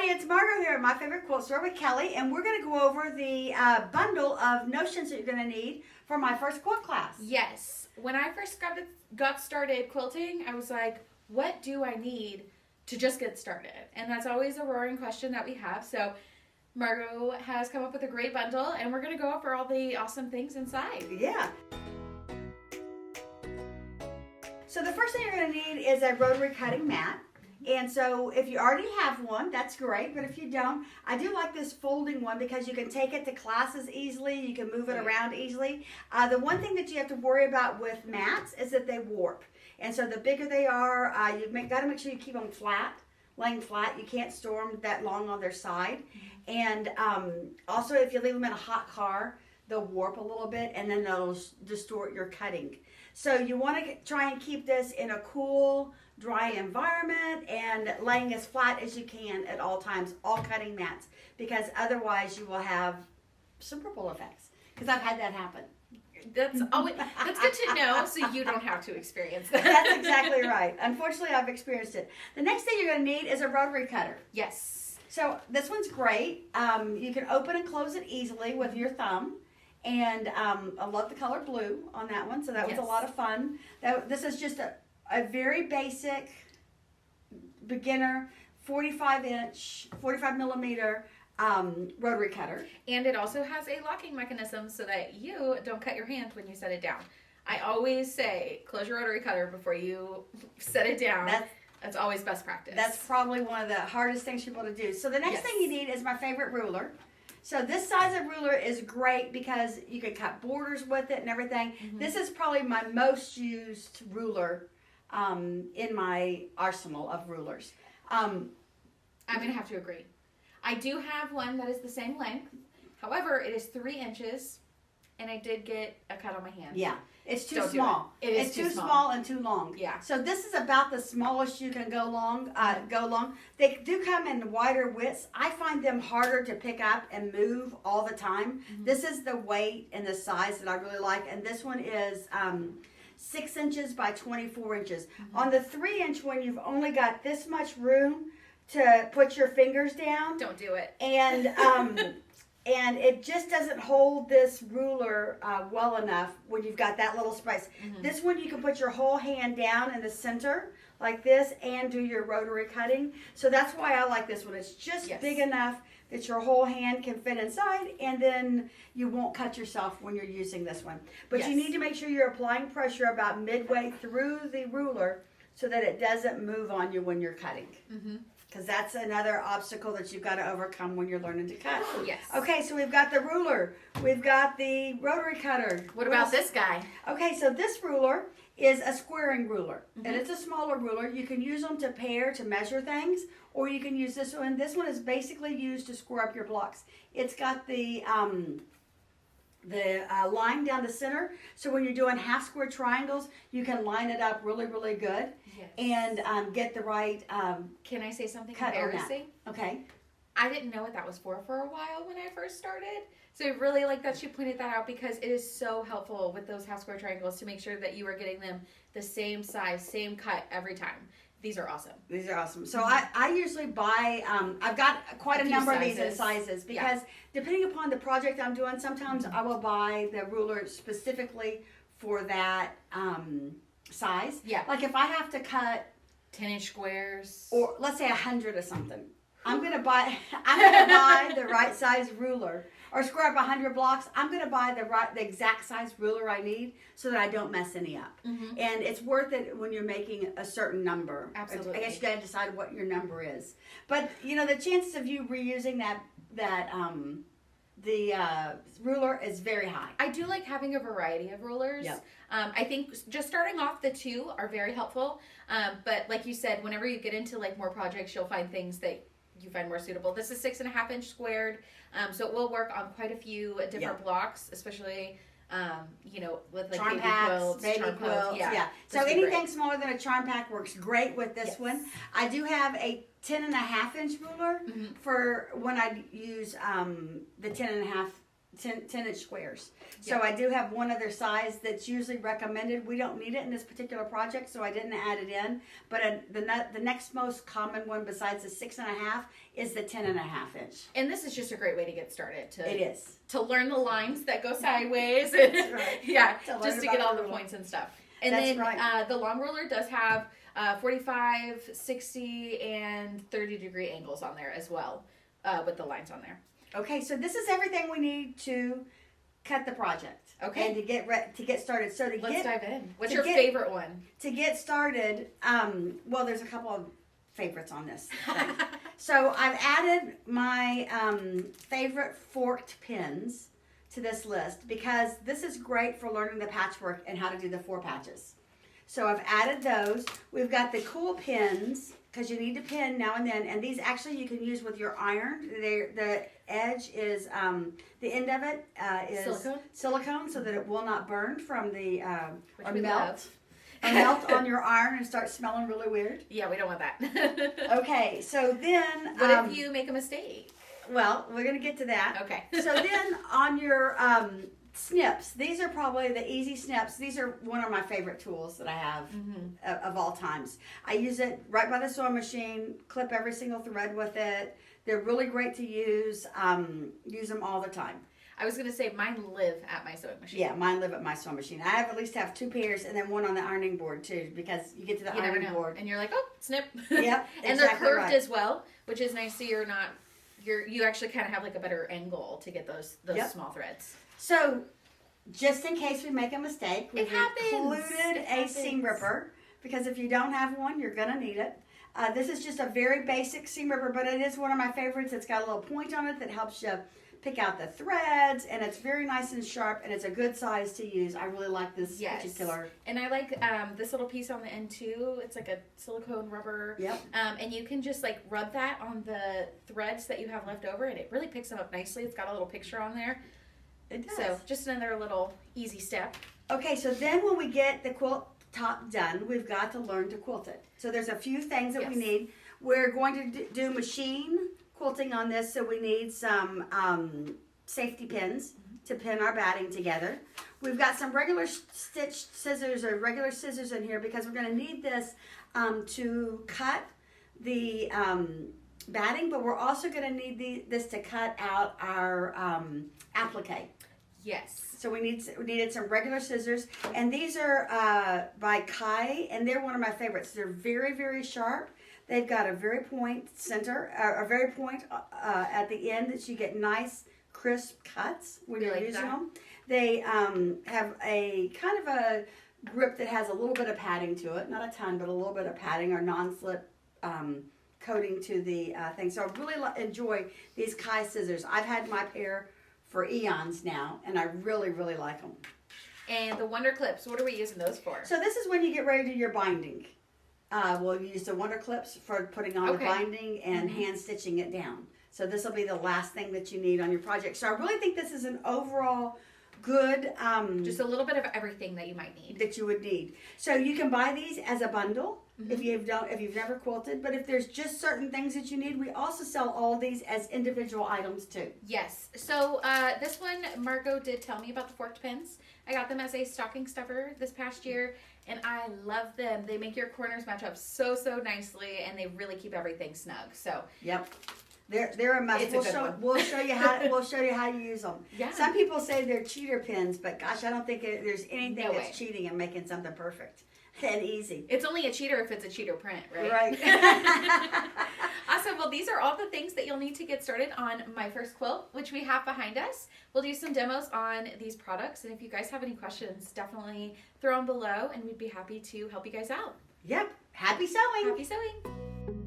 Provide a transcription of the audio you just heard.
everybody, it's Margo here at My Favorite Quilt Store with Kelly, and we're going to go over the bundle of notions that you're going to need for My First Quilt class. Yes. When I first got started quilting, I was like, what do I need to just get started? And that's always a roaring question that we have. So Margo has come up with a great bundle, and we're going to go over all the awesome things inside. Yeah. So the first thing you're going to need is a rotary cutting mat. And so if you already have one, that's great. But if you don't, I do like this folding one because you can take it to classes easily. You can move it around easily. The one thing that you have to worry about with mats is that they warp. And so the bigger they are, you've got to make sure you keep them flat, laying flat. You can't store them that long on their side. And also if you leave them in a hot car, they'll warp a little bit and then they'll distort your cutting. So you want to try and keep this in a cool, dry environment and laying as flat as you can at all times, all cutting mats, because otherwise you will have some ripple effects, because I've had that happen. That's good to know, so you don't have to experience that. That's exactly right. Unfortunately, I've experienced it. The next thing you're going to need is a rotary cutter. Yes. So this one's great. You can open and close it easily with your thumb. And I love the color blue on that one, so that was a lot of fun. This is just a very basic beginner 45 millimeter rotary cutter. And it also has a locking mechanism so that you don't cut your hand when you set it down. I always say close your rotary cutter before you set it down. That's always best practice. That's probably one of the hardest things for people to do. So the next thing you need is my favorite ruler. So this size of ruler is great because you can cut borders with it and everything. Mm-hmm. This is probably my most used ruler in my arsenal of rulers. I'm going to have to agree. I do have one that is the same length. However, it is 3 inches, and I did get a cut on my hand. Yeah, it's too small. It's too small and too long. Yeah. So this is about the smallest you can go long. They do come in wider widths. I find them harder to pick up and move all the time. Mm-hmm. This is the weight and the size that I really like, and this one is 6 inches by 24 inches. Mm-hmm. On the 3-inch one, you've only got this much room to put your fingers down. Don't do it. And and it just doesn't hold this ruler well enough when you've got that little space. Mm-hmm. This one you can put your whole hand down in the center like this and do your rotary cutting. So that's why I like this one. It's just big enough that your whole hand can fit inside, and then you won't cut yourself when you're using this one. But you need to make sure you're applying pressure about midway through the ruler so that it doesn't move on you when you're cutting. Mm-hmm. Because that's another obstacle that you've got to overcome when you're learning to cut. Yes. Okay, so we've got the ruler. We've got the rotary cutter. What about this guy? Okay, so this ruler is a squaring ruler. Mm-hmm. And it's a smaller ruler. You can use them to pair, to measure things, or you can use this one. This one is basically used to square up your blocks. It's got the line down the center, so when you're doing half square triangles, you can line it up really, really good. Yes. And get the right can I say something embarrassing? Okay. I didn't know what that was for a while when I first started. So I really like that she pointed that out, because it is so helpful with those half square triangles to make sure that you are getting them the same size, same cut every time. These are awesome. These are awesome. So I usually buy, I've got quite a number of these in sizes, because depending upon the project I'm doing, sometimes I will buy the ruler specifically for that size. Yeah. Like if I have to cut 10-inch squares, or let's say 100 or something, I'm gonna buy the right size ruler. Or square up 100 blocks, I'm going to buy the exact size ruler I need so that I don't mess any up. Mm-hmm. And it's worth it when you're making a certain number. Absolutely. I guess you got to decide what your number is. But you know, the chances of you reusing the ruler is very high. I do like having a variety of rulers. Yep. I think just starting off, the 2 are very helpful. But like you said, whenever you get into like more projects, you'll find things that you find more suitable. This is 6.5 inch squared, so it will work on quite a few different blocks, especially with like charm baby packs, quilts, baby charm quilts. Yeah. So anything smaller than a charm pack works great with this one. I do have a 10.5 inch ruler for when I use the 10.5 10-inch squares. So Yeah. I do have one other size that's usually recommended. We don't need it in this particular project, so I didn't add it in. But the next most common one besides the 6.5 is the 10.5 inch. And this is just a great way to get started. It is. To learn the lines that go sideways. And, That's right. Yeah, To learn just to get about all the the ruler. points and stuff. And That's then right. the long ruler does have 45, 60, and 30-degree angles on there as well, with the lines on there. Okay, so this is everything we need to cut the project. Okay. And to get started. So Let's dive in. What's to your get- favorite one? to get started, well, there's a couple of favorites on this thing. So I've added my favorite forked pins to this list because this is great for learning the patchwork and how to do the 4 patches. So I've added those. We've got the cool pins because you need to pin now and then, and these actually you can use with your iron. The edge is the end of it is silicone, so that it will not burn from the Which or we melt. love. And melt on your iron and start smelling really weird. Yeah, we don't want that. Okay, so then What if you make a mistake? well, we're gonna get to that. Okay. So then on your snips, these are probably the easy snips. These are one of my favorite tools that I have of all times. I use it right by the sewing machine, clip every single thread with it. They're really great to use. Use them all the time. I was gonna say mine live at my sewing machine. Yeah, mine live at my sewing machine. I have at least have 2 pairs and then one on the ironing board too, because you get to the You never ironing know. board. And you're like, oh, snip. Yep, And they're exactly curved right. as well, which is nice. So you actually kind of have like a better angle to get those Yep. small threads. So, just in case we make a mistake, we've happens. included It a seam happens. ripper because if you don't have one, you're gonna need it. This is just a very basic seam ripper, but it is one of my favorites. It's got a little point on it that helps you pick out the threads, and it's very nice and sharp, and it's a good size to use. I really like this Yes. particular. And I like this little piece on the end too. It's like a silicone rubber. Yep. And you can just like rub that on the threads that you have left over, and it really picks them up nicely. It's got a little picture on there. It does. So just another little easy step. Okay, so then when we get the quilt top done, we've got to learn to quilt it. So there's a few things that we Yes. need. We're going to do machine quilting on this, so we need some safety pins to pin our batting together. We've got some regular stitch scissors or regular scissors in here because we're going to need this to cut the batting, but we're also going to need this to cut out our applique. Yes. So we needed some regular scissors, and these are by Kai, and they're one of my favorites. They're very, very sharp. They've got a very point center, a very point at the end that you get nice, crisp cuts when you're like using that. them. They have a kind of a grip that has a little bit of padding to it, not a ton, but a little bit of padding or non-slip coating to the thing. So I really enjoy these Kai scissors. I've had my pair for eons now, and I really, really like them. And the Wonder Clips, what are we using those for? So this is when you get ready to do your binding. We'll use the Wonder Clips for putting on Okay. the binding and hand stitching it down. So this will be the last thing that you need on your project. So I really think this is an overall good Just a little bit of everything that you might need. that you would need. So you can buy these as a bundle if you've never quilted. But if there's just certain things that you need, we also sell all these as individual items too. Yes. So this one, Margo did tell me about the forked pins. I got them as a stocking stuffer this past year, and I love them. They make your corners match up so nicely, and they really keep everything snug. So Yep. They're a must. It's a good one. We'll show you how you use them. Yeah. Some people say they're cheater pins, but gosh, I don't think there's anything No that's way. cheating and making something perfect and easy. It's only a cheater if it's a cheater print, right? Right. Awesome. Well, these are all the things that you'll need to get started on My First Quilt, which we have behind us. We'll do some demos on these products, and if you guys have any questions, definitely throw them below, and we'd be happy to help you guys out. Yep. Happy sewing. Happy sewing!